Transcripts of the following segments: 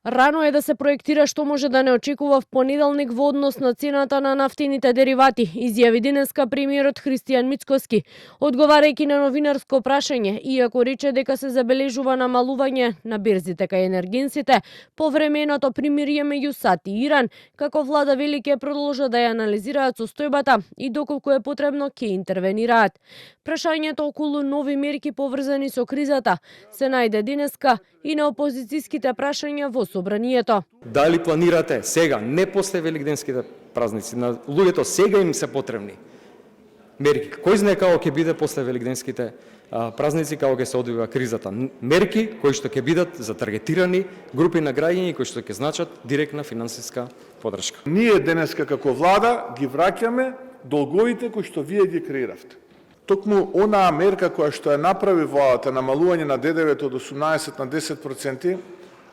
Рано е да се проектира што може да не очекува в понеделник во однос на цената на нафтините деривати, изјави денеска премиерот Христијан Мицкоски, одговарајќи на новинарско прашање, иако рече дека се забележува намалување на берзите кај енергенсите, повременото примирие меѓу САД и Иран, како влада вели ќе продолжат да ја анализираат состојбата и доколку е потребно ќе интервенираат. Прашањето околу нови мерки поврзани со кризата се најде денеска и на опозицијските прашања во собранието. Дали планирате сега, не после великденските празници, на луѓето сега им се потребни мерки? Кој знае како ќе биде после великденските празници, како ќе се одвива кризата? Мерки кои што ќе бидат за таргетирани групи на граѓани кои што ќе значат директна финансиска поддршка. Ние денеска како влада ги враќаме долговите кои што вие ги креиравте. Токму онаа мерка која што ја направи владата, намалување на ДДВ-то од 18 на 10%,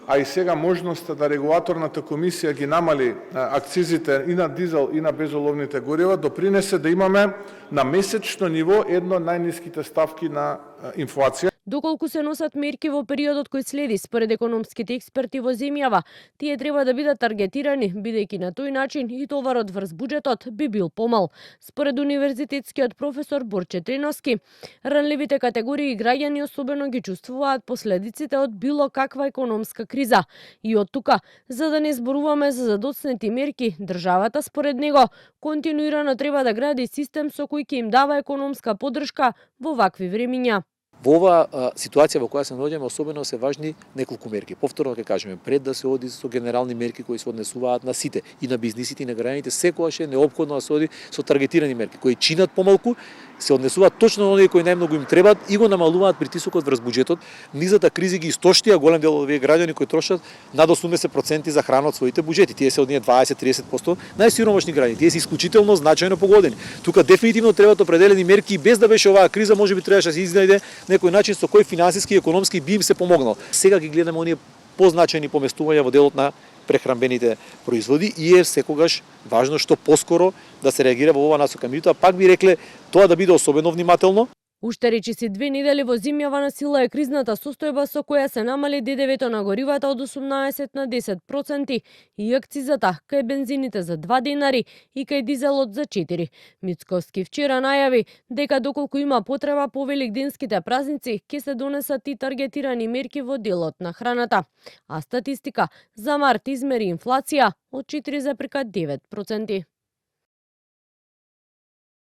а и сега можноста да регулаторната комисија ги намали акцизите и на дизел и на безоловните горива, допринесе да имаме на месечно ниво едно од најниските ставки на инфлација. Доколку се носат мерки во периодот кој следи, според економските експерти во земјава, тие треба да бидат таргетирани, бидејќи на тој начин и товарот врз буџетот би бил помал. Според универзитетскиот професор Борче Треновски, ранливите категории граѓани особено ги чувствуваат последиците од било каква економска криза. И од тука, за да не зборуваме за задоцнети мерки, државата според него континуирано треба да гради систем со кој ќе им дава економска поддршка во вакви времиња. Во оваа ситуација во која се наоѓаме, особено се важни неколку мерки. Повторно ќе кажеме, пред да се оди со генерални мерки кои се однесуваат на сите, и на бизнисите и на граѓаните, секогаш е неопходно да се оди со таргетирани мерки кои чинат помалку, се однесуваат точно на оние кои најмногу им требаат и го намалуваат притисокот врз буџетот. Низата кризи ги истошти, а голем дел од овие граѓани кои трошат над 80% за храна од своите буџети. Тие се од ние 20-30% најсиромашни граѓани. Тие се исклучително значајно погодени. Тука дефинитивно требаат определени мерки и без да беше оваа криза, можеби требаше да се изнајде некој начин со кој финансиски и економски би им се помогнал. Сега ги гледаме оние позначајни поместувања во делот на прехранбените производи и е секогаш важно што поскоро да се реагира во ова насока. Меѓутоа, пак би рекле тоа да биде особено внимателно. Уште речиси 2 недели во земјава на сила е кризната состојба со која се намали ДДВ-то на горивата од 18 на 10% и акцизата кај бензините за 2 денари и кај дизелот за 4. Мицкоски вчера најави дека доколку има потреба по великденските празници ќе се донесат и таргетирани мерки во делот на храната. А статистика за март измери инфлација од 4,9%.